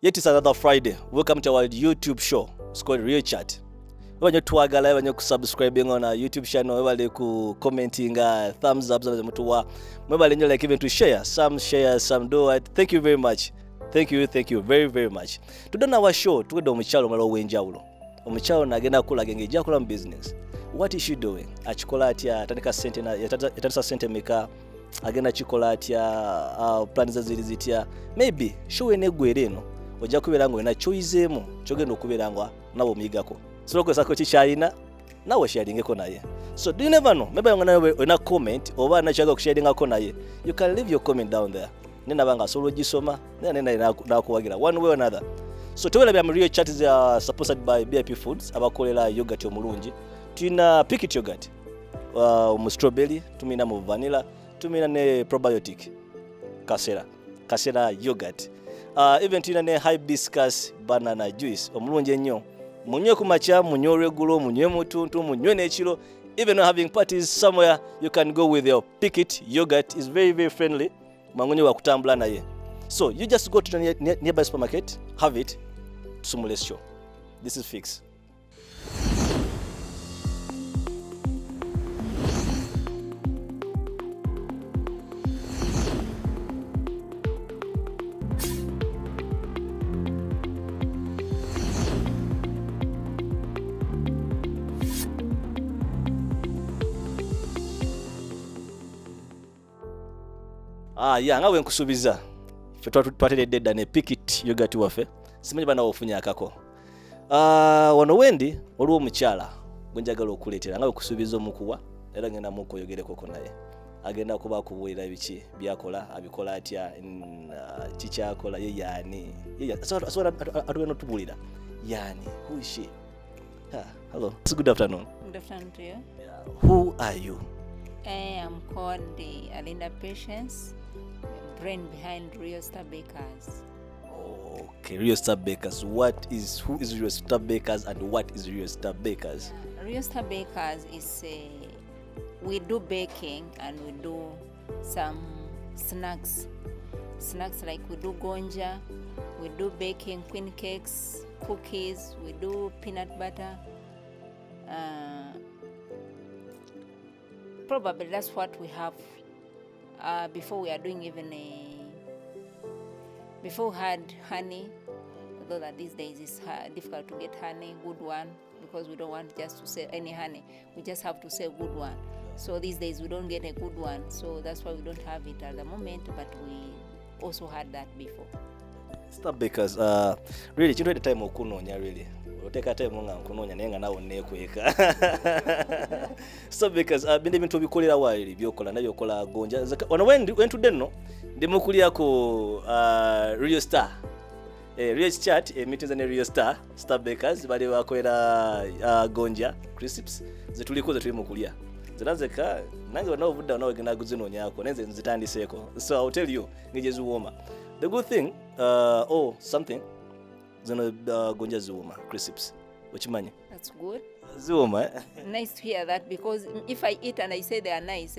Yet it's another Friday. Welcome to our YouTube show. It's called Real Chat. When you twagala, when you subscribing on our YouTube channel, when you commenting, thumbs up, when you like even to share, some do it. Thank you very much. Thank you very very much. Today on our show, tuwede omukyalo malo wenjawulo. Omukyalo nagenda kula gengeja kula business. What is she doing? Achikola atya atandika sente na yatandisa sente meka agenda chikola atya plans ziri zitya. Maybe show enegwere eno. Ojja kubeera ngo ina choiceemu kyogenda okubeera ngo nabo muyigako soko sako kikyalina nawe sharingeko naye. So do you never know, maybe una comment oba nachaga kusharingako naye, you can leave your comment down there. Nena banga solo gisoma nena nakuwagira one way or another. So tewela bya Real Chat is sponsored by BIP Foods abakolera yogurt omulungi. Tuna picket yogurt mu strawberry, tumina mu vanilla, tumina ne probiotic kasera yogurt. Even tuna ne hibiscus banana juice omulungi ennyo. Munywe ku macha, munywe regulo, munywe mutuntu, munywe n'ekiro. Even having parties somewhere, you can go with your picket yogurt. Is very very friendly. Mangonye wa kutambula naye. So you just go to the nearby supermarket, have it, tusumule show. This is fix. Ngawe nkusubiza fe twatedde dda ne picket yogurt waffe simanyi bana ofunya akako. Wano wendi waliwo omukyala gwenjagala okuleetera ngawe kusubiza omukuwa era ngenda muko yogereko naye agenda kuba kubuulira biki byakola abikola atya kikyakola ye yani asobola atugenda otubuulira yani who is she? Hello, it's good afternoon. Good afternoon to you. Who are you? I am called the Alinda Patience, the brain behind Real Star Bakers. Okay, Real Star Bakers. Who is Real Star Bakers and what is Real Star Bakers? Real Star Bakers is we do baking and we do some snacks. Snacks like we do gonja, we do baking queen cakes, cookies, we do peanut butter. Probably that's what we have before we are doing even before we had honey, although that these days it's difficult to get honey, good one, because we don't want just to sell any honey. We just have to sell good one. So these days we don't get a good one, so that's why we don't have it at the moment, but we also had that before. Star Bakers, really, you know the time okunonya really. Oteka time nga nkunonya naye nga nawo nekweka. Star Bakers, binde bintu bikolera wali byokola nabyo kola gonja. Wano wentudde nno ndi mukulya ko Real Star. Real Chat meetings ne Real Star Bakers bali bakolera gonja crisps zetuliko zetuli mukulya. Zirazeka nange bano obudda nawe genda kuzinonyako nenze nzitandiseko. So I'll tell you ngeje zuwoma. The good thing, something, zino gonja ziwoma, crisps. What That's good. Ziwoma, eh? Nice to hear that, because if I eat and I say they are nice,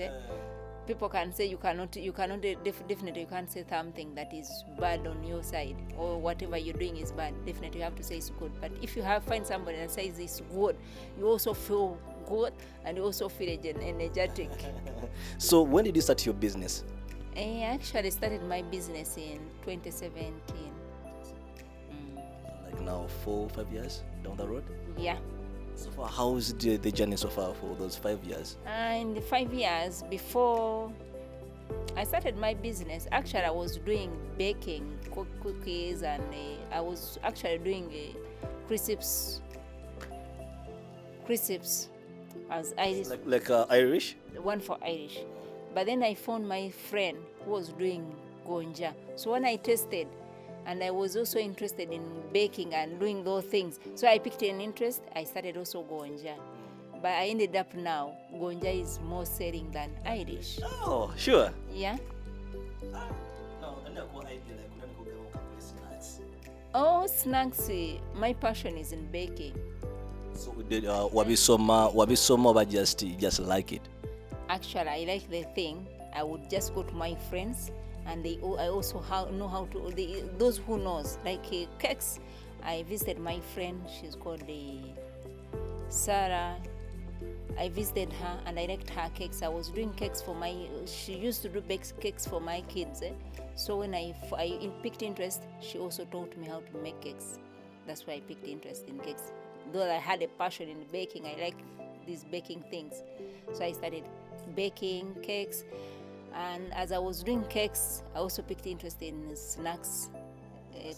people can say you cannot definitely you can't say something that is bad on your side, or whatever you're doing is bad. Definitely you have to say it's good. But if you find somebody that says it's good, you also feel good and you also feel energetic. So when did you start your business? I actually started my business in 2017. Like now 4 or 5 years down the road? Yeah. So far, how's the journey so far for those 5 years? In the 5 years before I started my business, actually I was doing baking, cookies, and I was actually doing crisps as Irish. Like Irish? One for Irish. But then I found my friend who was doing gonja. So when I tasted, and I was also interested in baking and doing those things, so I picked an interest. I started also gonja. But I ended up now, gonja is more selling than Irish. Oh, sure. Yeah. Snacks. My passion is in baking. So did wabisoma but just like it? Actually, I like the thing. I would just go to my friends and I also know how to, those who knows, like cakes. I visited my friend, she's called Sarah. I visited her and I liked her cakes. I was doing cakes for she used to do cakes for my kids. So when I picked interest, she also taught me how to make cakes. That's why I picked interest in cakes. Though I had a passion in baking, I like these baking things. So I started baking cakes. And as I was doing cakes, I also picked interest in snacks,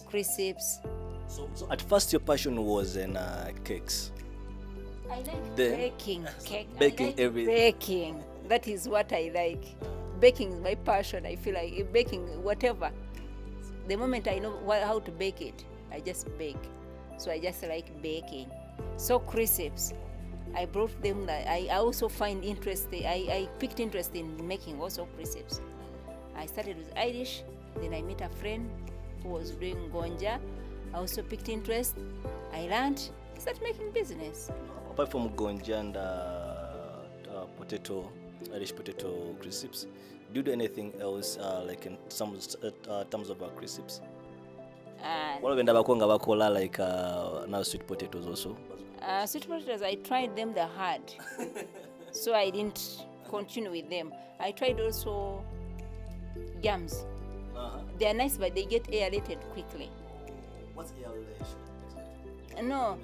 crisps. So at first your passion was in cakes. I like Then baking cake. baking I like everything. baking. That is what I like. Baking is my passion. I feel like baking whatever. The moment I know how to bake it, I just bake. So I just like baking. So crisps, I brought them. I also find interest. I picked interest in making also crisps. I started with Irish. Then I met a friend who was doing gonja. I also picked interest. I learned. Started making business. Apart from gonja and potato, Irish potato crisps, do you do anything else like in some terms of crisps? And What about bakonga bakola like now sweet potatoes also? sweet potatoes, I tried them the hard, so I didn't continue with them. I tried also yams. They are nice, but they get aerated quickly. What's aeration? No,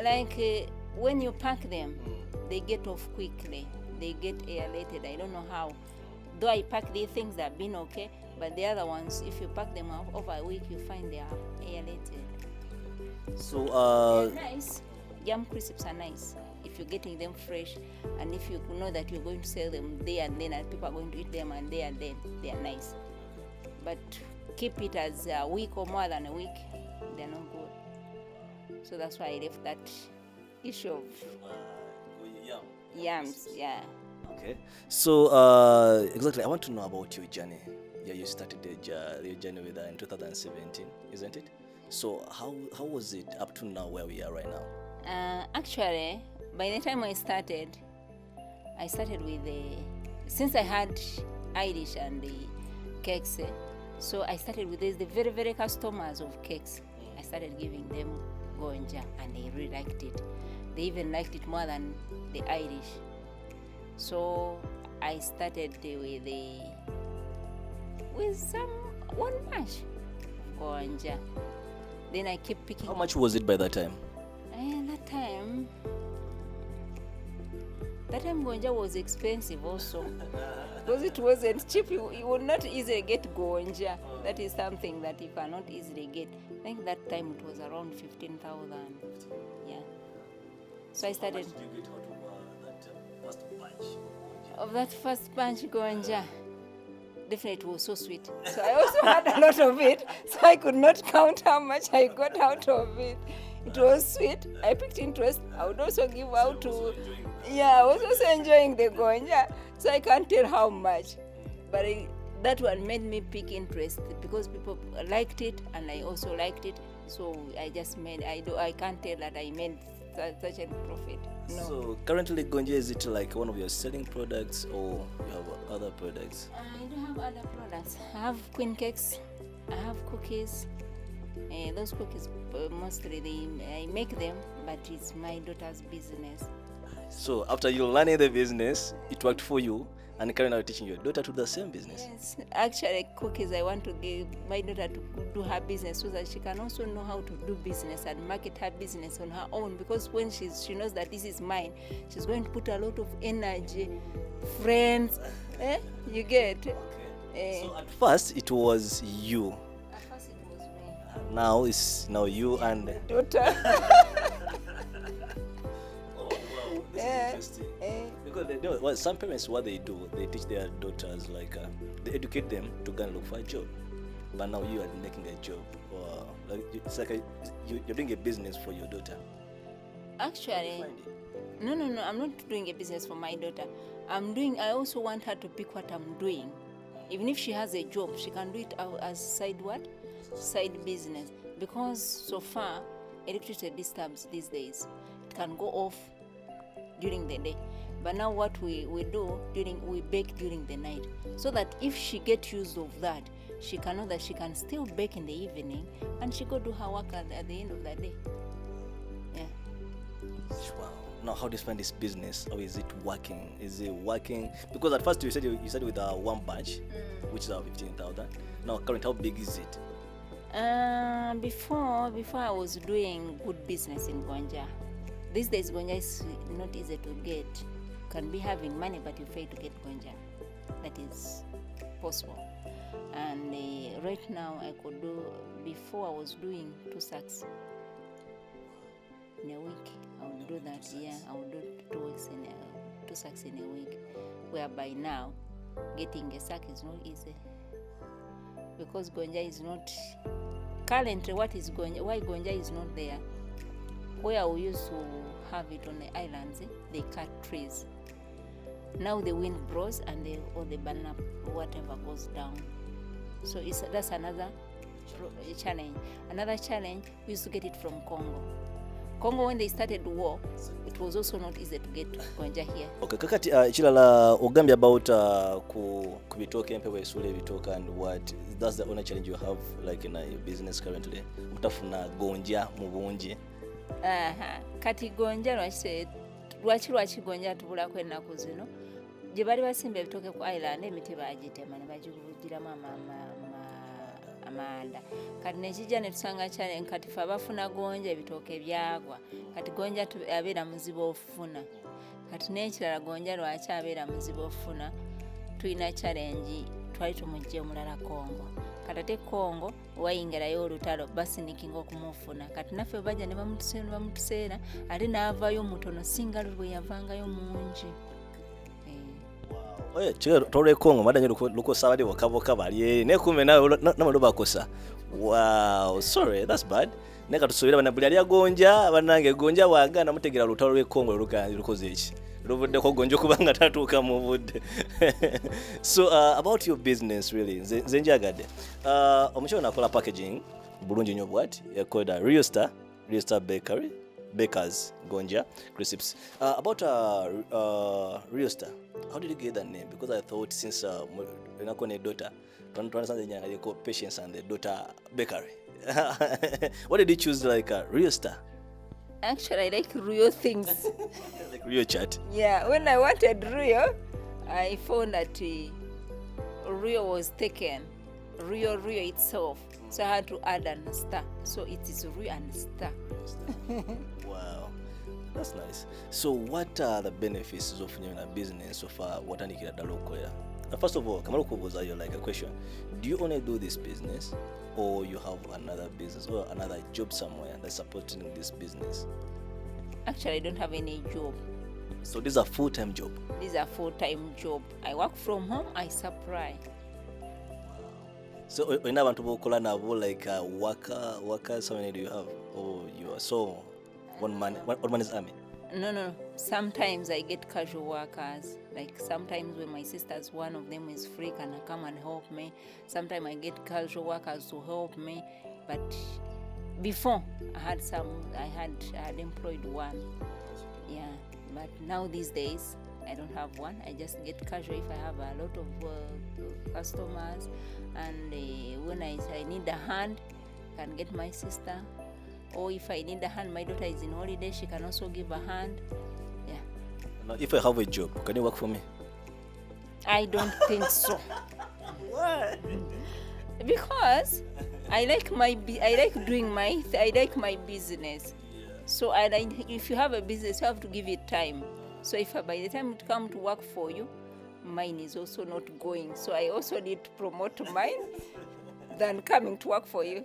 like when you pack them, they get off quickly. They get aerated. I don't know how. Though I pack these things that have been okay, but the other ones, if you pack them over a week, you find they are aerated. So They're nice. Yam crisps are nice if you're getting them fresh, and if you know that you're going to sell them there and then, and people are going to eat them and then, they are nice. But keep it as a week or more than a week, they're not good. So that's why I left that issue of yams. Yeah. okay. So exactly, I want to know about your journey. Yeah, you started your journey with in 2017, isn't it? So how was it up to now where we are right now? Actually, by the time I started with since I had Irish and the cakes, so I started with the very, very customers of cakes. I started giving them gonja and they really liked it. They even liked it more than the Irish. So I started with one batch of gonja. Then I kept picking. How much was it by that time? That time gonja was expensive also. Because it wasn't cheap. You would not easily get gonja. That is something that you cannot easily get. I think that time it was around 15,000. Yeah. So I started. How much did you get out of that first batch? Of that first bunch gonja, definitely it was so sweet. So I also had a lot of it, so I could not count how much I got out of it. It was sweet. I picked interest. I would also give out to. Yeah, I was also enjoying the gonja, so I can't tell how much. But that one made me pick interest because people liked it and I also liked it. So I just made. I can't tell that I made such a profit. No. So currently gonja, is it like one of your selling products or you have other products? I do have other products. I have queen cakes. I have cookies. Those cookies mostly I make them, but it's my daughter's business. So after you learning the business, it worked for you, and currently now teaching your daughter to do the same business. Yes, actually cookies I want to give my daughter to do her business so that she can also know how to do business and market her business on her own, because when she knows that this is mine, she's going to put a lot of energy, friends, you get. So at first it was you. At first it was me. Now it's you and Daughter. oh wow, this is interesting. Because they know some parents, what they do, they teach their daughters like they educate them to go and look for a job. But now you are making a job, or like it's like you're doing a business for your daughter. Actually, no, I'm not doing a business for my daughter. I also want her to pick what I'm doing. Even if she has a job, she can do it as side business. Because so far, electricity disturbs these days. It can go off during the day. But now what we do, we bake during the night. So that if she gets use of that, she can know that she can still bake in the evening and she go do her work at the end of the day. Yeah. Wow. Now, how do you find this business? How is it working? Is it working? Because at first you said with one batch, which is 15,000. Now, current, how big is it? Before I was doing good business in Gonja. These days Gonja is not easy to get. You can be having money but you fail to get Gonja. That is possible. And right now I could do, before I was doing 2 sacks in a week. I would do that. Yeah, I would do 2 sacks in a week. Whereby now getting a sack is not easy because Gonja is not currently. What is Gonja? Why Gonja is not there? Where we used to have it on the islands, they cut trees. Now the wind blows and all the banana whatever goes down. So that's another challenge. Another challenge, we used to get it from Congo. Congo, when they started war, it was also not easy to get Gonja here. Okay, kakati chilala ogambye about ku bitoke empewe esule bitoka and what, that's the only challenge you have like in your business currently. Mutafuna Gonja mu bungi. Kati Gonja lwaki Gonja tubulako ennaku zino gye bali basimba ebitoke ku island emiti bagitema ne bagivugiramu amanda. Kati nekijja ne tusanga challenge kati fe abafuna Gonja ebitoke byagwa. Kati Gonja abeera muzibu ofuna. Kati n'ekirala Gonja lwaki abeera muzibu ofuna, tulina challenge twali tumugye omulala Congo. Kati ate Congo wayingirayo olutalo basinikinga okumufuna. Kati naffe bajja ne bamutuseera ate n'avaayo mutono singa lwe yavangayo mungi. Oye chero tole Congo madanye luko sabali wakaboka bali ne kume nawe namalo bakosa. Wow, sorry, that's bad. Neka tusubira bana buli ali Gonja banange Gonja waga namutegera lutalo lwe Congo lukoze iki. Lubudde ko Gonja kubanga tatuuka mu budde. So about your business really nze njagadde omukyalo nakola packaging bulungi nnyo bwati yakoda Real Star Bakers Gonja crisps. About Real Star, how did you get that name? Because I thought since a daughter, Patience and the daughter bakery. Why did you choose like Real Star? Actually, I like real things. Like real chat. Yeah, when I wanted real, I found that real was taken. Real itself. So I had to add a star. So it is real and star. Wow, that's nice. So what are the benefits of your business so far? What are the local? First of all, Kamaruko was like a question. Do you only do this business, or you have another business or another job somewhere that's supporting this business? Actually, I don't have any job. So this is a full-time job? This is a full-time job. I work from home, I supply. So when I want to work like workers, how many do you have? Oh, you are so one man is army? No. Sometimes I get casual workers. Like sometimes when my sisters, one of them is free, can come and help me. Sometimes I get casual workers to help me. But before I had employed one. Yeah. But now these days I don't have one. I just get casual if I have a lot of customers, and when I need a hand, I can get my sister. Or if I need a hand, my daughter is in holiday, she can also give a hand. Yeah. Now, if I have a job, can you work for me? I don't think so. What? Because I like my business. Yeah. So if you have a business, you have to give it time. So if by the time it come to work for you, mine is also not going. So I also need to promote mine than coming to work for you.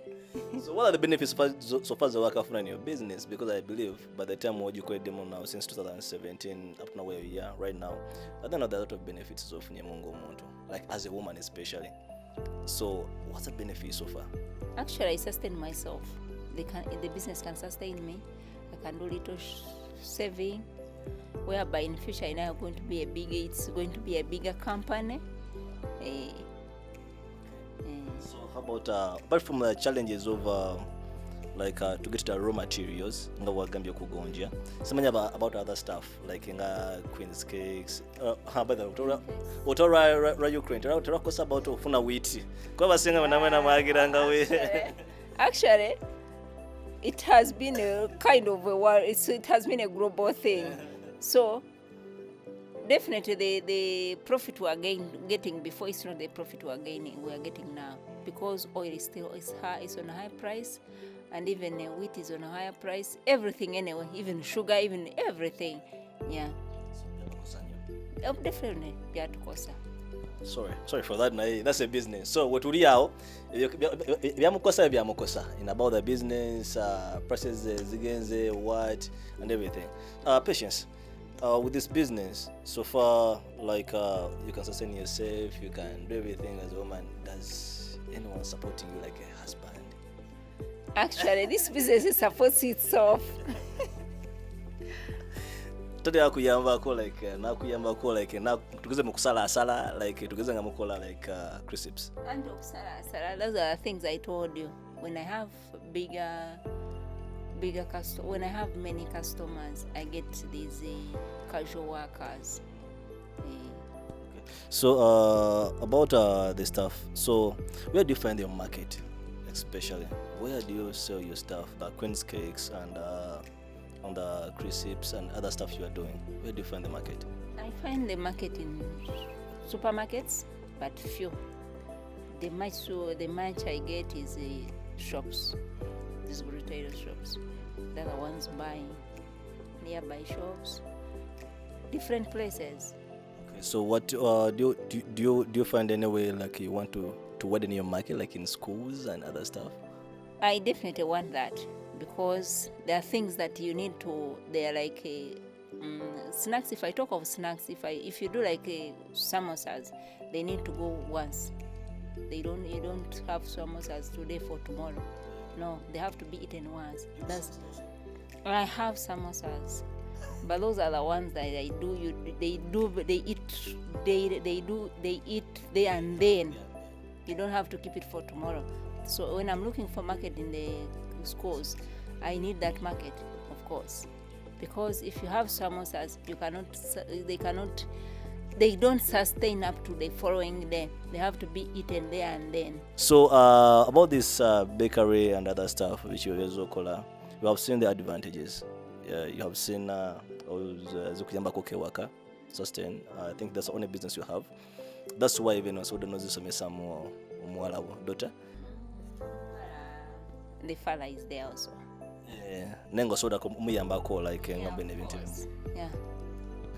So what are the benefits so far as the work of your business? Because I believe by the time what you create them now since 2017 up to where we are right now, I don't know there are a lot of benefits of Nyamongo Monto, like as a woman especially. So what's the benefit so far? Actually, I sustain myself. The business can sustain me. I can do little saving, whereby in future I know it's going to be a bigger company. So how about apart from the challenges of like to get the raw materials nga wagambye kugonja simanya about other stuff like nga queen's cakes by the otora Ukraine kosa about ofuna wheat kwa basenga banamana magiranga we Actually, it has been a kind of a war. It has been a global thing. So definitely the profit we are getting before is not the profit we are getting now, because oil is still high, it's on a high price, and even wheat is on a higher price. Everything anyway, even sugar, even everything. Yeah. Definitely, yeah, to kosa. Sorry for that. That's a business. So what we are in about the business prices zigenze what and everything. Patience. With this business so far, like you can sustain yourself, you can do everything as a woman. Does anyone supporting you like a husband? Actually, this business supports itself. Today akuyambako like nakuyambako like na tugeze mukusala asala like tugeze ngamukola like crisps And sala, those are the things I told you. When I have bigger when I have many customers, I get these casual workers. So about the stuff, so where do you find your market, especially where do you sell your stuff, the queen's cakes and on the crisps and other stuff you are doing? Where do you find the market? I find the market in supermarkets, but few. The much I get is shops, these retail shops. They're the ones buying nearby shops, different places. Okay, so what do you find any way like you want to widen your market, like in schools and other stuff? I definitely want that, because there are things that you need to. They are like snacks. If I talk of snacks, if you do like samosas, they need to go once. You don't have samosas today for tomorrow. No, they have to be eaten once. I have samosas, but those are the ones that I do. They eat there and then. You don't have to keep it for tomorrow. So when I'm looking for market in the schools, I need that market, of course, because if you have samosas, they don't sustain up to the following day. They have to be eaten there and then. So about this bakery and other stuff which you also call, you have seen the advantages. You have seen zikuyamba kokewaka sustain. I think that's the only business you have. That's why even also don't know this more daughter. The father is there also. Yeah. Nengo soda kumuyambako like ngombe nebintu. Yeah.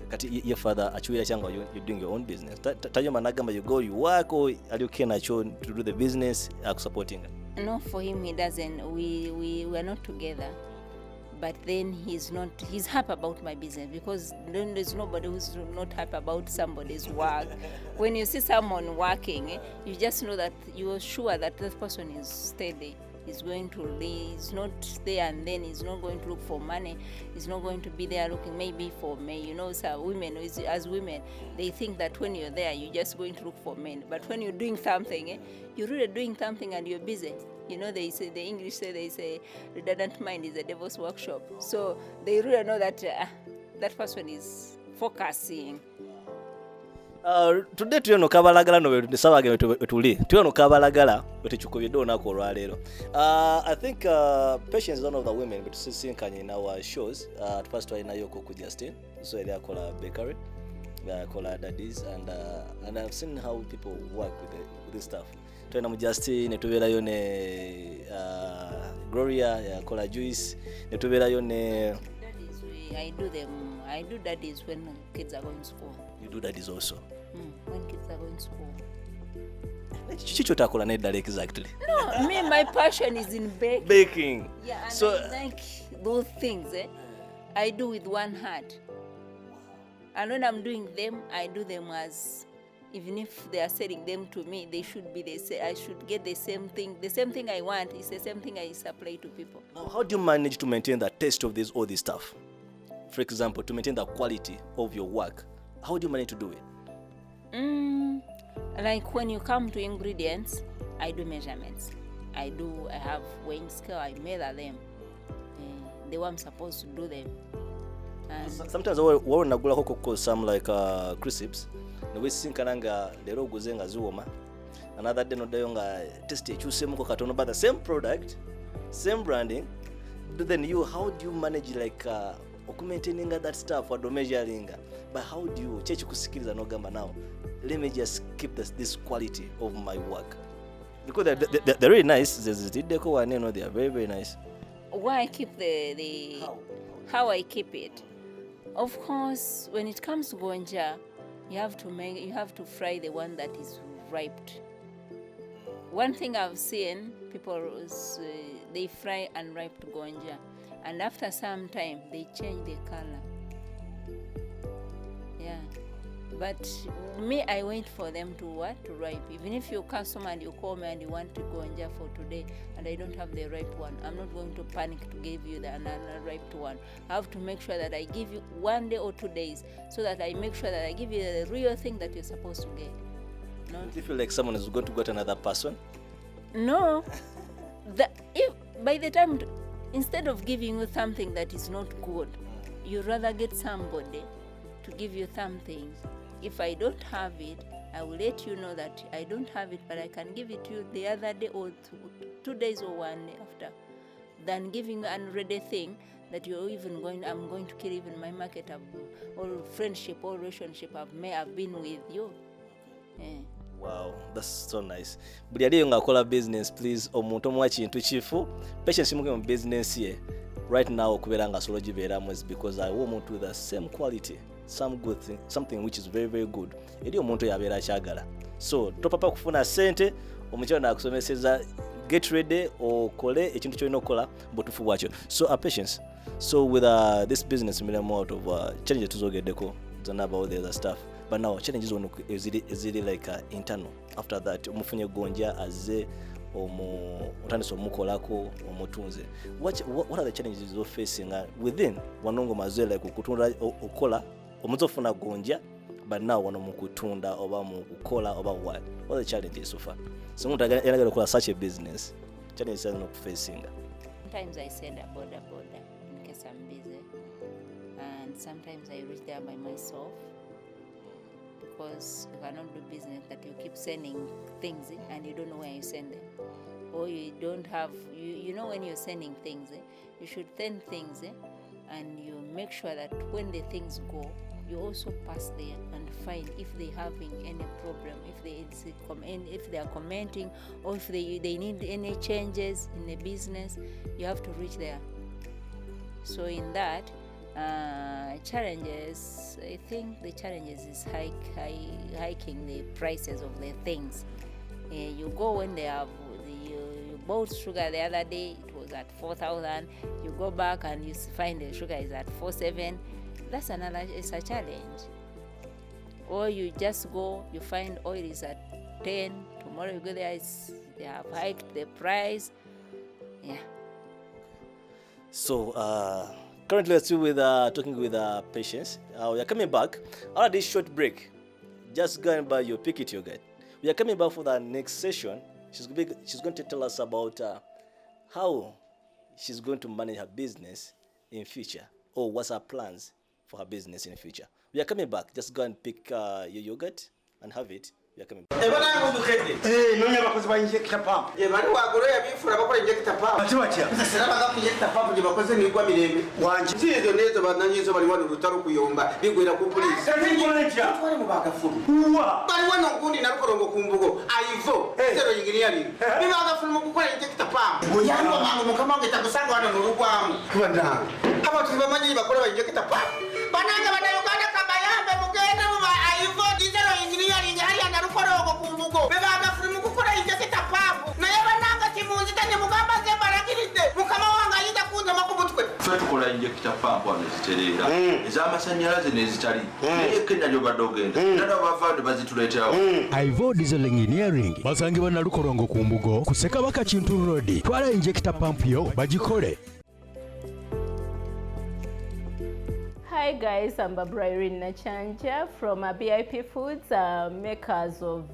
Kati your father actually changwa you're doing your own business. Tayo managamba you go you work or are you can to do the business supporting? No, for him he doesn't. We are not together. But then he's happy about my business, because then there's nobody who's not happy about somebody's work. When you see someone working, you just know that you are sure that this person is steady. He's going to leave. He's not there and then he's not going to look for money. He's not going to be there looking maybe for men. You know, so women, as women, they think that when you're there, you're just going to look for men. But when you're doing something, you're really doing something and you're busy. You know, they say redundant mind is a devil's workshop. So they really know that that person is focusing. Today tuyano kabalagala no sabage tuli tuyano kabalagala wetuchukubidde onako olwaleero. I think Patience is one of the women but sisinkanye in our shows. At first twalinayo ku Justin, so eri akola bakery, akola daddies, and I've seen how people work with this stuff. Twena mu Justin ne tubeerayo ne Gloria yakola juice, ne tubeerayo ne I do daddies when kids are going to school. You do daddies also? When kids are going to school. Chicho takola neddala exactly? No, my passion is in baking. Yeah, and so I like those things. I do with one heart. And when I'm doing them, I do them as, even if they are selling them to me, they should be I should get the same thing. The same thing I want is the same thing I supply to people. Now, how do you manage to maintain the taste of all this stuff? For example, to maintain the quality of your work, how do you manage to do it? Like when you come to ingredients, I do measurements. I have weighing scale, I measure them the way I'm supposed to do them. And sometimes wewe nagula hoko some like crisps no we sinkananga lero guzenga zuoma another day no dayo nga test ekyusemuko katono but the same product same branding, but then how do you manage like maintaining that stuff or measuring, but how do you chechi kusikiliza no gamba now let me just keep this quality of my work, because they're really nice. They are very very nice. Why I keep how I keep it? Of course, when it comes to gonja, you have to fry the one that is ripe. One thing I've seen people they fry unripe gonja, and after some time they change the color. Yeah, but me, I wait for them to ripe. Even if you customer and you call me and you want to gonja for today and I don't have the ripe one, I'm not going to panic to give you the unripe one. I have to make sure that I give you 1 day or 2 days, so that I make sure that I give you the real thing that you're supposed to get. No. Do you feel like someone is going to get another person? No. If by the time, instead of giving you something that is not good, you rather get somebody to give you something. If I don't have it, I will let you know that I don't have it, but I can give it to you the other day or 2 days or 1 day after, than giving an unready thing that I'm going to kill even my market or friendship or relationship I've been with you. Yeah. Wow, that's so nice. Buli ali nga akola business, please omuntu omuwa kintu kifu Patience muge mu business ye right now okubeera nga solo gibeeramu is because I want to the same quality, some good thing, something which is very very good. Eri omuntu yabeera akyagala. So topapa kufuna sente omukyala nakusomeseza, get ready okole ekintu kyolina okukola butufu bwakyo. So Patience, so with this business miramu out of challenges tuzogeddeko zonna about the other stuff, but now challenges is really like internal. After that umufunye gonja aze otandise omukolako omutunze. What are the challenges you're facing within wanongo mazwe like okutunda okola omuzofuna gonja, but now wano mukutunda oba mukukola oba what are the challenges so far? So umuntu yanaga okola such a business, challenges are not facing. Sometimes I send a border in case I'm busy, and sometimes I reach there by myself, because you cannot do business that you keep sending things and you don't know where you send them, or you don't have you know when you're sending things you should send things and you make sure that when the things go, you also pass there and find if they're having any problem, if they are commenting, or if they need any changes in the business, you have to reach there. So in that challenges, I think the challenges is hiking the prices of the things. You go when they have you bought sugar the other day, it was at 4,000. You go back and you find the sugar is at 4,700. That's it's a challenge. Or you just go, you find oil is at 10. Tomorrow you go there, they have hiked the price. Yeah. So currently we're still with talking with Patience. We are coming back after this short break. Just go and buy your picket yogurt. We are coming back for the next session. She's going to tell us about how she's going to manage her business in future, or what's her plans for her business in the future. We are coming back. Just go and pick your yogurt and have it. We are coming back. Nonya bakozi ba injector pump. Bari wagoro yabifura bakora injector pump. Atiwacha. Sera bagaku injector pump je bakoze ni gwa mirembe. Wanje. Sizo nezo bananyizo bali wano rutaro kuyomba. Bigwira ku police. Katingoleja. Twari mu bagafuru. Uwa. Bari wano ngundi narukorongo kumbugo. Aivo. Zero engineering. Bibagafuru mu gukora injector pump. Yango mangu mukamange takusanga wano nurugwamu. Kubanda. Aba tulibamanyi bakora ba injector pump. Bananga banayoganda kabayambe mugenda mu aivo zero engineering hali anarukorongo kumbugo. Bibagafuru mu gukora injector pump. Na yabananga kimunzi tane mugamba ze barakiride. Mukama wanga yita kunza makubutwe. Fwe tukola injector pump wano ziterera. Ez'amasanyalaze nezitali. Naye Kenya lyo badogenda. Nada bavande bazituleeterawo. Ivo Diesel Engineering basangibwa na Lukorongo ku Mbugo ku Ssekabaka Kintu Road. Twala injector pump yo bagikole. Hi guys, I'm Barbara Irene Nachanja from BIP Foods, makers of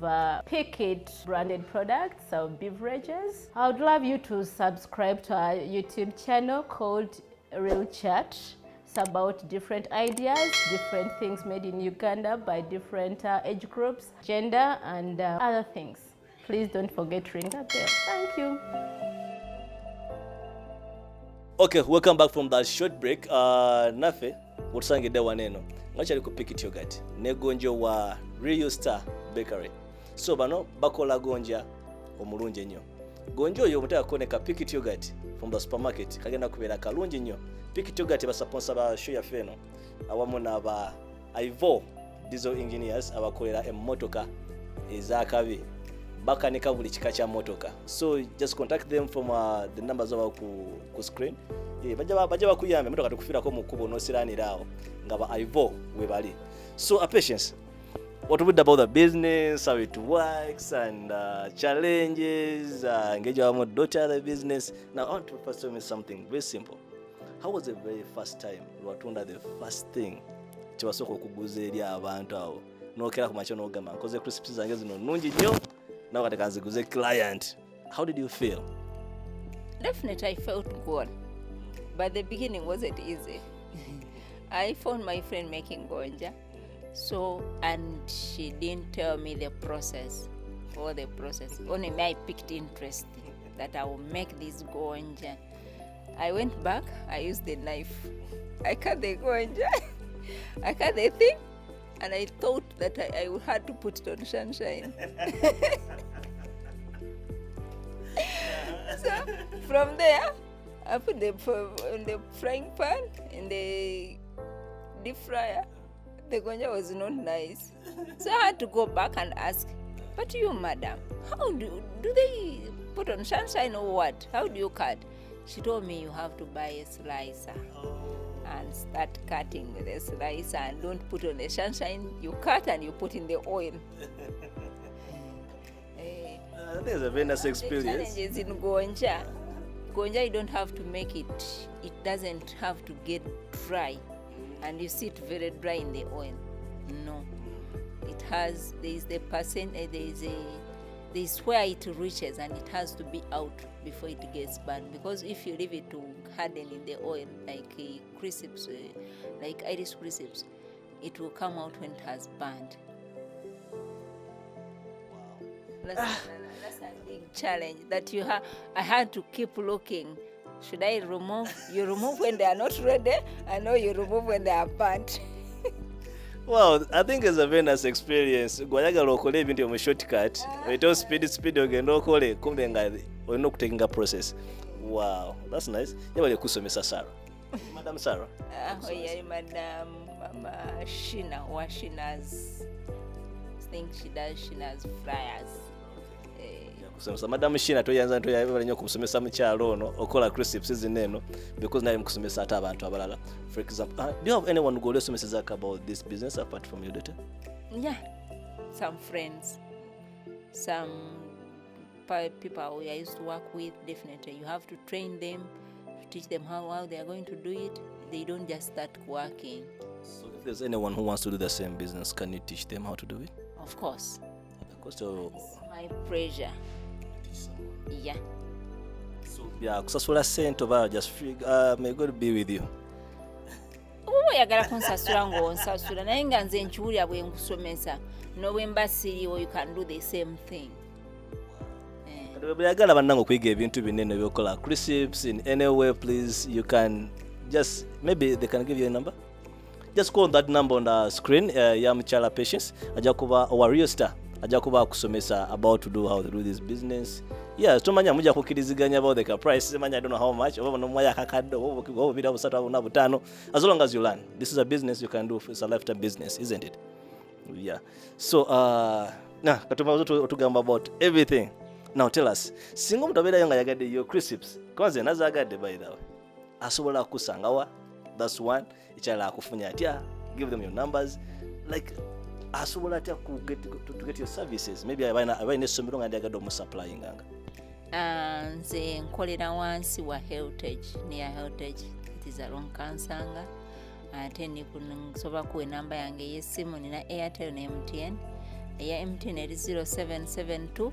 Pick It branded products, beverages. I would love you to subscribe to our YouTube channel called Real Chat. It's about different ideas, different things made in Uganda by different age groups, gender, and other things. Please don't forget to ring that bell. Thank you. Okay, welcome back from that short break. Nafe utusangidde waneno ngachali ku Pick It yogurt ne gonjo wa Real Star Bakery. So bano bakola gonja omulungi ennyo. Gonjo oyo mutaka koneka Pick It yogurt from the supermarket kagenda kubeera kalungi nnyo. Pick It yogurt basaponsor ba show yaffe eno awamu n'aba Ivo diesel engineers abakolera emmotoka ezakabi bakanika buli kika kya motoka. So just contact them from the numbers over ku screen. Bajja bakuyambe motoka tukufirako mu kubo nosiranirawo nga ba Ivo we bali. So Patience, what we about the business, how it works, and challenges, engage our daughter the business. Now I want to first tell me something very simple. How was the very first time lwatunda the first thing kibasoka okuguza eri abantu awo nokera ku macho nogamba nkoze crisps zange zino nungi nnyo nawe kati kanziguze client? How did you feel? Definitely I felt good, but the beginning wasn't easy. I found my friend making gonja, and she didn't tell me the process. Only me, I picked interest that I will make this gonja. I went back, I used the knife, I cut the gonja, I cut the thing, and I thought that I would have to put it on sunshine. So from there, I put in the frying pan, in the deep fryer. The gonja was not nice. So I had to go back and ask, but you, madam, how do they put on sunshine or what? How do you cut? She told me you have to buy a slicer and start cutting with a slicer and don't put on the sunshine. You cut and you put in the oil. I think it's a very nice experience. The challenge is in gonja. Gonja, you don't have to make it. It doesn't have to get dry, and you see it very dry in the oil. No, it has. There is the percent. There is where it reaches, and it has to be out before it gets burned. Because if you leave it to harden in the oil, like crisps, like Irish crisps, it will come out when it has burned. That's a big challenge that you have. I had to keep looking. Should I remove? You remove when they are not ready. I know you remove when they are burnt. Well, I think it's a very nice experience. Gwayagala okole ebintu mu shortcut. Wito speed ogenda okole kumbe nga olina okutekinga process. Wow, that's nice. Yabale kusomesa Sarah. Madam Sarah. Yeah, Madam Shina. What Shina's? I think she does Shina's fryers. Kusomesa Madam Shina toyanza ntoyabale nnyo kusomesa mukyalo ono okola crisps zineno because naye mukusomesa ate abantu abalala. For example, do you have anyone who goes to about this business apart from your daughter? Yeah, some friends, some people I used to work with. Definitely, you have to train them, to teach them how they are going to do it. They don't just start working. So if there's anyone who wants to do the same business, can you teach them how to do it? Of course. It's my pressure. Yeah. So yeah, kusasula sente oba just free. May God be with you. Oyagala kunsasula ng'onsasula naye nga nze nkiwulira bwe nkusomesa n'obwe mba siriiwo, you can do the same thing. Oyagala bannange okuyiga ebintu binene byokola crisps in any way, please you can just, maybe they can give you a number. Just call that number on the screen. Ya mukyala Patience ajja kuba owa Real Star ajja kuba akusomesa about to do how to do this business. Yeah, tomanya mujja kukiriziganya about the price. I don't know how much. Oba no mwaya kakadde oba bida busatu abuna butano. As long as you learn. This is a business you can do. It's a lifetime business, isn't it? Yeah. So katuma tugamba about everything. Now tell us. Singo mtabera yanga yagadde your crisps. Kwanze nazagadde by the way. Asobola kusangawa. That's one. Ichala akufunya atya. Give them your numbers. Like asobola atya to get your services. Maybe abaine somero nga ndagado mu supplying anga. Nze nkolera wansi wa Heritage, near Heritage. It is along Kansanga. ate nsobola kuwa enamba yange ey'essimu nina Airtel ne MTN. Eya MTN eri 0772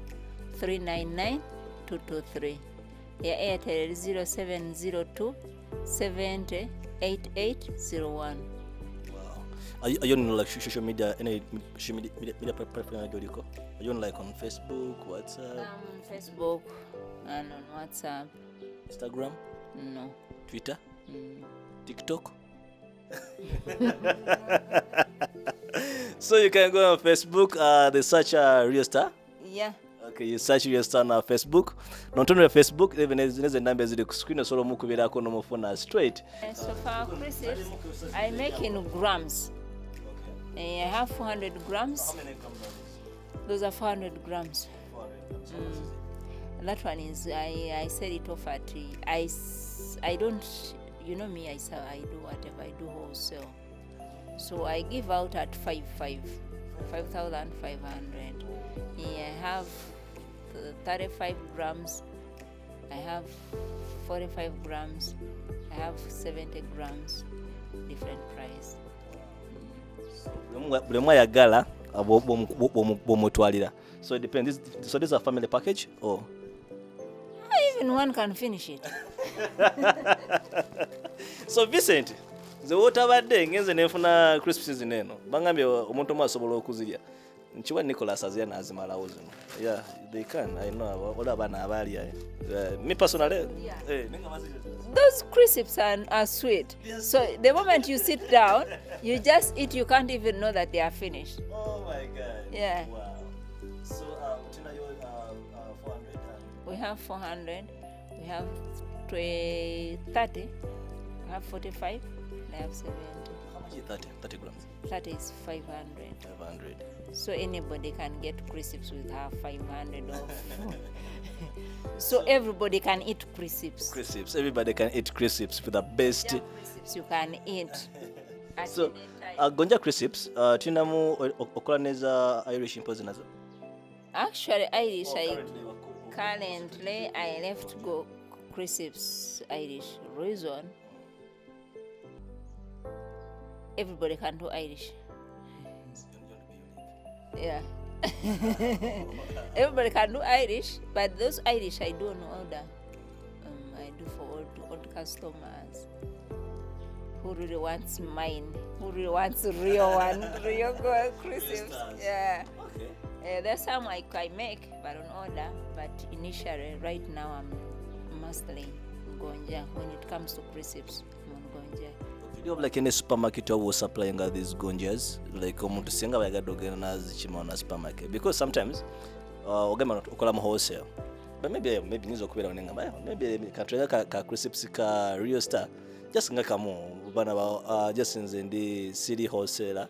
399 223. Eya Airtel eri 0702 70 8801. Wow. Are you on like social media, any social media platform are you on like on Facebook, WhatsApp? On Facebook and on WhatsApp. Instagram? No. Twitter? TikTok? So you can go on Facebook, they search Real Star. Yeah. Okay, you search Real Star on Facebook. Not only Facebook, even there's a number ziri ku screen solo mukubira ko no mufuna straight. So for crisps, I make in grams. Okay. I have 400 grams. How many grams are Those are 400 grams. 400 grams. That one is I sell it off at I don't, you know me, I do whatever, I do wholesale. So I give out at 5,500. I have 35 grams. I have 45 grams. I have 70 grams. Different price. Buli mwayagala bomutwalira. So it depends. So this is a family package or? Even one can finish it. So Vincent, the wotabadde ngenze nefuna crisps zineno. Bangambye omuntu asobola okuzirya. Nchiwa Nicholas azia nazimalawo zino. Yeah, they can. I know. Ola bana abali ya. Me personally, those crisps are sweet. So the moment you sit down, you just eat. You can't even know that they are finished. Oh my God. Yeah. Wow. So Tina, you 400. We have 400. We have 30. I have 45. I have 70. How much is 30? 30 grams. 30 is 500. 500. So anybody can get crisps with her 500 off. So everybody can eat crisps. Crisps. Everybody can eat crisps with the best. Crisps you can eat. So gonja crisps. Tina mu okola neza Irish impose nazo. Actually, Irish. Currently, I left go crisps Irish. Reason. Everybody can do Irish. Yeah. Everybody can do Irish, but those Irish I do on order. I do for old customers who really wants mine, who really wants real one, real good crisps. Yeah. Okay. There's some I make, but on order. But initially, right now, I'm mostly gonja. When it comes to crisps, I'm on gonja. Do you have like any supermarket who supplying these gonjas? Like omuntu singa bayagadde ogenda nazikima na supermarket, because sometimes ogamba okola mu wholesale, but maybe nizo okubeera onengamba maybe katuleka ka crisps ka Real Star just nga kamu bana ba just nze ndi city wholesaler,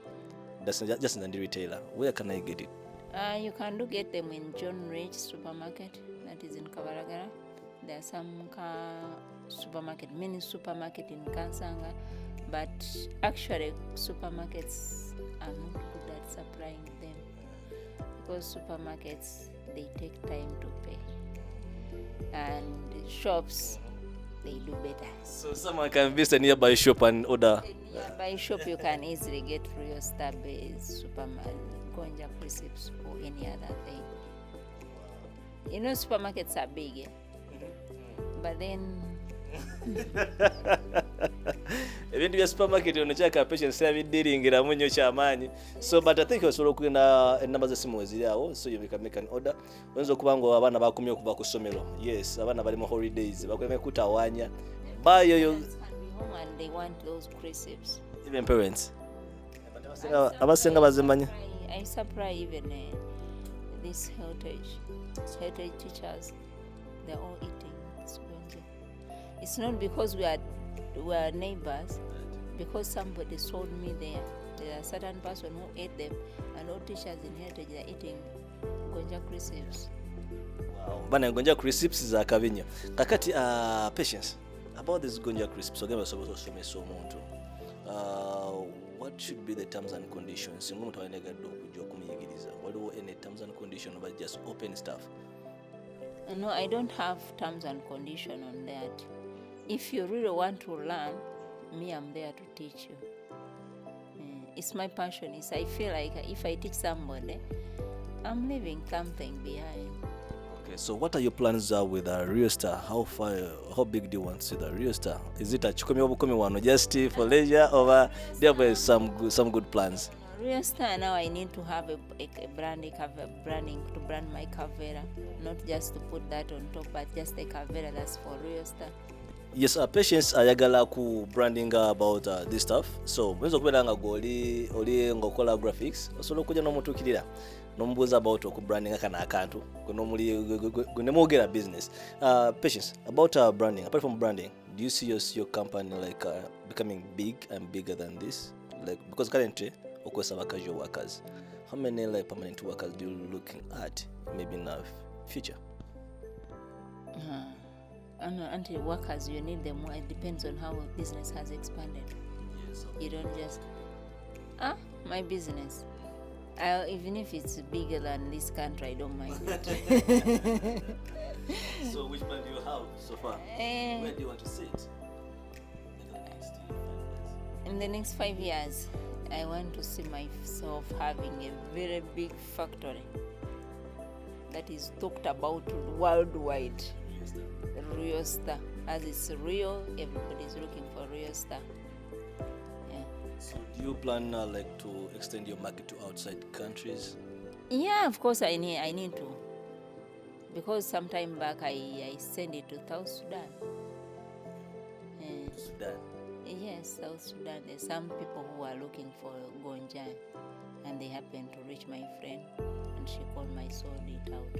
just nze ndi retailer. Where can I get it? You can get them in John Rich supermarket, that is in Kabaragara. There are some supermarket, mini supermarket in Kansanga, but actually supermarkets are not good at supplying them, because supermarkets, they take time to pay, and shops, they do better. So someone can visit a nearby shop and order. In nearby shop, you can easily get Real Star based supermarket, gonja crisps or any other thing. You know, supermarkets are big, eh? But then ebintu bya supermarket onokyaka Patience yabidiringiramu nnyo kyamaanyi. So but I think osobola okugenda enamba z'essimu eziri awo, so you can make an order. Oyinza okuba nga abaana bakumye okuva ku ssomero. Yes, abaana bali mu holidays bakweme kutawaanya bayoyo home and they want those crisps. Even parents abasenga bazimanyi. I supply even this heritage teachers. They're all eating this gonja. It's not because we are neighbors, because somebody sold me there. There are certain person who ate them, and all teachers in heritage are eating gonja crisps. Wow. Bana gonja crisps za kabinyo. Kakati Patience, about this gonja crisps ogamba sobola osomesa omuntu. What should be the terms and conditions? Ngomuntu ayenegadde okujja okumuyigiriza. Waliwo any terms and conditions about just open stuff? No, I don't have terms and conditions on that. If you really want to learn, me, I'm there to teach you. It's my passion. I feel like if I teach somebody, I'm leaving something behind. Okay, so what are your plans with Rio Star? How big do you want to see the Rio Star? Is it a chukumi wabukumi one just for leisure, or do you have some good plans? Real Star, now I need to have a branding to brand my Cavera, not just to put that on top, but just a Cavera that's for Real Star. Yes, Patience ayagala ku branding about this stuff. So mwenza okubeera nga oli ngaokola graphics osobola okujja n'omutuukirira n'omubuuza about okubrandinga kano akantu gwe nemwogera business. Patience, about branding, apart from branding, do you see your company like becoming big and bigger than this? Like, because currently okwesaba casual workers, how many like permanent workers do you looking at maybe in the future? Until workers, you need them more. It depends on how a business has expanded. Yes. You don't just my business. Even if it's bigger than this country, I don't mind it. So which plan do you have so far? Where do you want to sit In the next 5 years, I want to see myself having a very big factory that is talked about worldwide. Real Star. As it's real, everybody's looking for Real Star. Yeah. So do you plan like to extend your market to outside countries? Yeah, of course I need to. Because some time back I sent it to South Sudan. Sudan. Yes, South Sudan. There's some people who are looking for gonja, and they happen to reach my friend, and she called my sold it out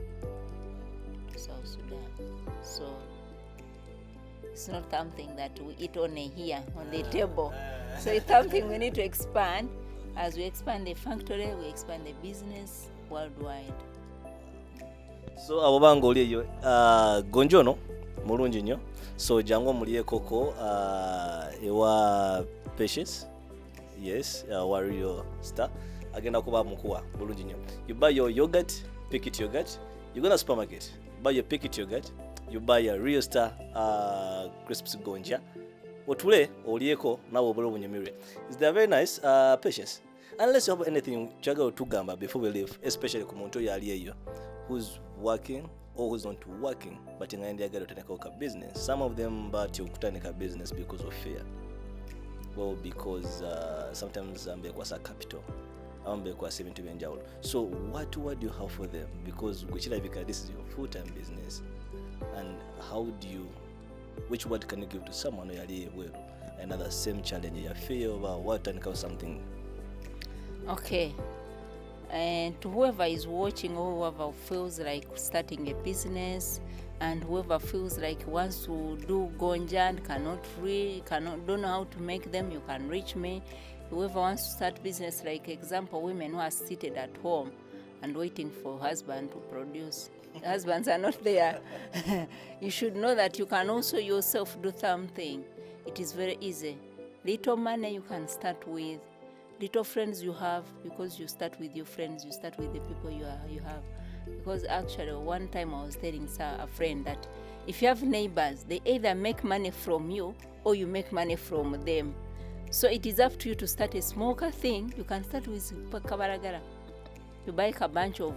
to South Sudan. So it's not something that we eat only here on the table. So it's something we need to expand. As we expand the factory, we expand the business worldwide. So abo bango oli eyo gonjono mulungi nnyo. So jangu muliye koko ewa Patience. Yes, wa Real Star. Agenda kuba mukuwa bulungi nnyo. You buy your yogurt, Pickett yogurt. You go to the supermarket, buy your Pickett yogurt. You buy a Real Star crisps gonja. Otule olieko nawe obula obunyumirwe. Is that very nice? Patience. Unless you have anything chagala tugamba before we leave, especially ku muntu yali eyo who's working or who's not working but ngaende yagala otandika business. Some of them but okutandika business because of fear. Well, because sometimes ambe kwasa capital. Ambe kwasa ebintu byenjawulo. So what do you have for them? Because gukirabika this is your full-time business. And how do you, which word can you give to someone who yali ebweru another same challenge you feel about what and something? Okay. And to whoever is watching or whoever feels like starting a business and whoever feels like wants to do gonja and don't know how to make them, you can reach me. Whoever wants to start business, like example, women who are seated at home and waiting for husband to produce. Husbands are not there. You should know that you can also yourself do something. It is very easy. Little money you can start with. Little friends you have, because you start with your friends, you start with the people you have. Because actually one time I was telling a friend that if you have neighbors, they either make money from you or you make money from them. So it is up to you to start a small thing. You can start with kabaragara. You buy a bunch of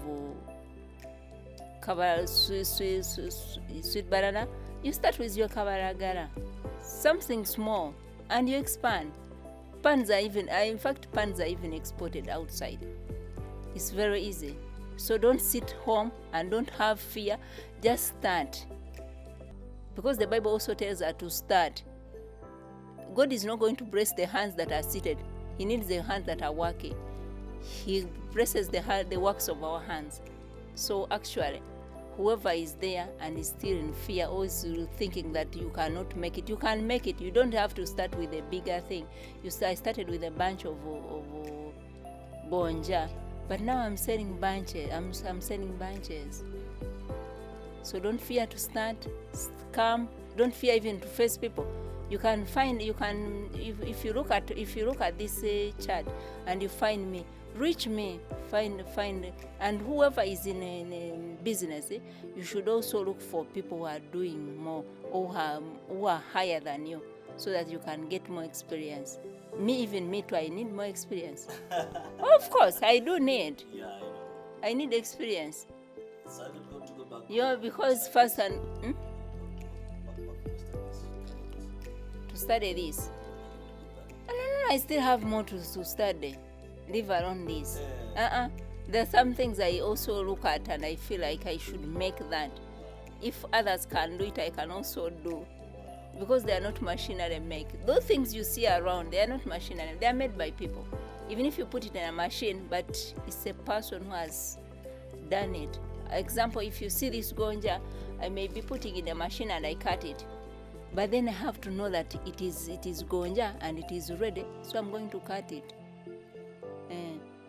sweet banana. You start with your kabaragara. Something small and you expand. Pans are even exported outside. It's very easy. So don't sit home and don't have fear. Just start. Because the Bible also tells us to start. God is not going to bless the hands that are seated. He needs the hands that are working. He blesses the works of our hands. So actually, whoever is there and is still in fear or is thinking that you cannot make it, you can make it. You don't have to start with a bigger thing. I started with a bunch of bonja, but now I'm selling bunches. I'm selling bunches. So don't fear to start. Come. Don't fear even to face people. If you look at this chart and you find me, reach me, find, and whoever is in a business, you should also look for people who are doing more or who are higher than you, so that you can get more experience. Me too, I need more experience. Of course, I do need. Yeah, I know. I need experience. So I don't want to go back. Yeah, because first and to study this. No, I still have more to study. Leave alone this. There are some things I also look at and I feel like I should make that. If others can do it, I can also do. Because they are not machinery made. Those things you see around, they are not machinery. They are made by people. Even if you put it in a machine, but it's a person who has done it. Example, if you see this gonja, I may be putting in a machine and I cut it. But then I have to know that it is gonja and it is ready, so I'm going to cut it.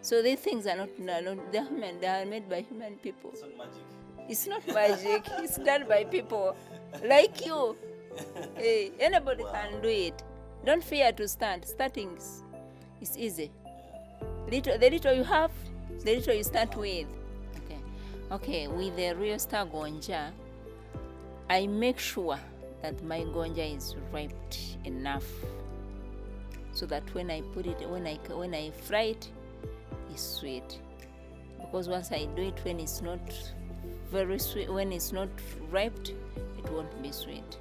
So these things are not they're human, they are made by human people. It's not magic. It's not magic, it's done by people like you. Hey, anybody can do it. Don't fear to start. Starting is easy. The little you have, the little you start with. Okay, with the real star gonja, I make sure that my gonja is ripe enough so that when I put it, when I fry it, it's sweet. Because once I do it when it's not very sweet, when it's not ripe, it won't be sweet.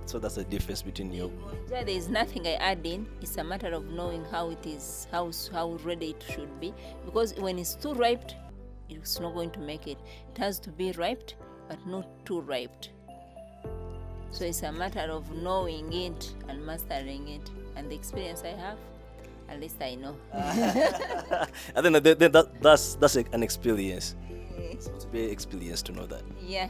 So that's the difference between you. Yeah, there is nothing I add in. It's a matter of knowing how it is, how ready it should be. Because when it's too ripe, it's not going to make it. It has to be ripe, but not too ripe. So it's a matter of knowing it and mastering it. And the experience I have, at least I know. I think that's an experience. It's supposed to be an experience to know that. Yeah.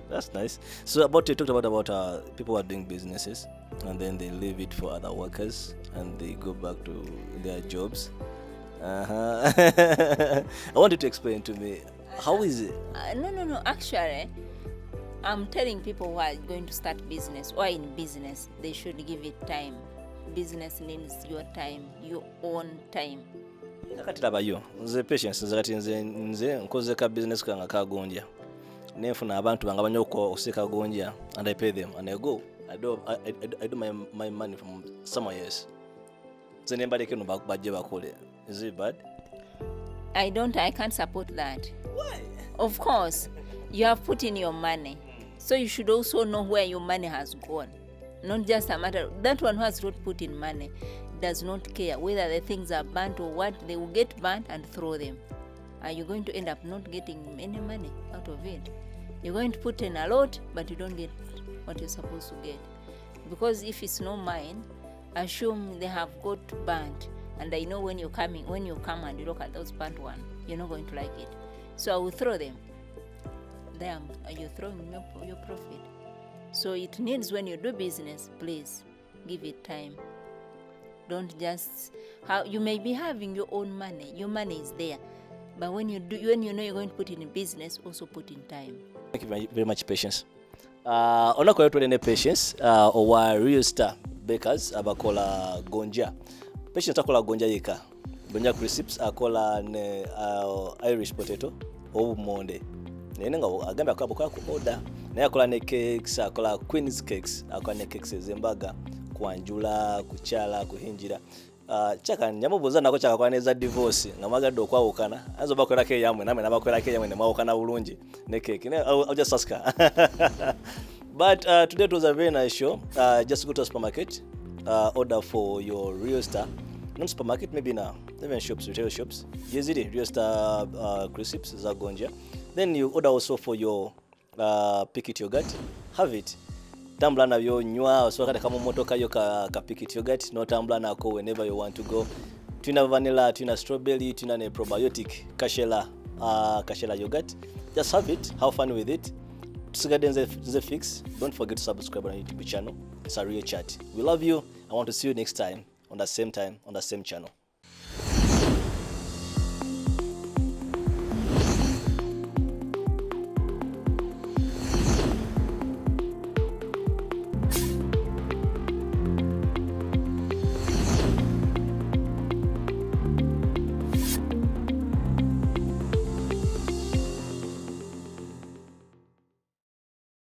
That's nice. So you talked about people who are doing businesses and then they leave it for other workers and they go back to their jobs. I want you to explain to me, how is it? No. Actually, I'm telling people who are going to start business or in business, they should give it time. Business needs your time, your own time. Kakatirabayo, nze Patience nzakati nze nkoze ka business kanga kagonja. Nefuna abantu banga banyoko oseka gonja and I pay them and I go. I do my money from somewhere else. So anybody can baje bakole. Is it bad? I can't support that. Why? Of course, you have put in your money. So you should also know where your money has gone. Not just a matter that one who has not put in money does not care whether the things are burnt or what. They will get burnt and throw them. Are you going to end up not getting any money out of it? You're going to put in a lot, but you don't get what you're supposed to get. Because if it's not mine, assume they have got burnt. And I know when you come and you look at those burnt ones, you're not going to like it. So I will throw them. Damn, you're throwing your profit. So it needs, when you do business, please give it time. Don't just you may be having your own money. Your money is there. But when you know you're going to put it in business, also put in time. Thank you very much, Patience. Onako yetu ne Patience owa Real Star Bakers abakola gonja. Patience akola gonja yeka. Gonja crisps akola ne Irish potato obumonde. Nene nga agamba akaboka ku order. Naye akola ne cakes, akola Queen's cakes, akola ne cakes ezembaga kwanjula, kuchala, kuhinjira. Chaka nyamubuza nako chaka kwaneza divorce ngamagadde okwawukana azo bakola ke yamwe name nabakola ke yamwe ne mwawukana bulungi ne cake ne I'll just ask her. But today it was a very nice show. Just go to a supermarket, order for your Real Star, not supermarket, maybe now even shops, retail shops, yezidi Real Star crisps za gonja. Then you order also for your Picket yogurt, have it. Tambula nabyo nywa osoka kama motoka yo ka Picket yogurt, no tambula nako whenever you want to go. Tuna vanilla, tuna strawberry, tuna ne probiotic kashela yogurt. Just have it, have fun with it. Tusigadenze fix. Don't forget to subscribe on our YouTube channel. It's a real chat. We love you. I want to see you next time on the same channel.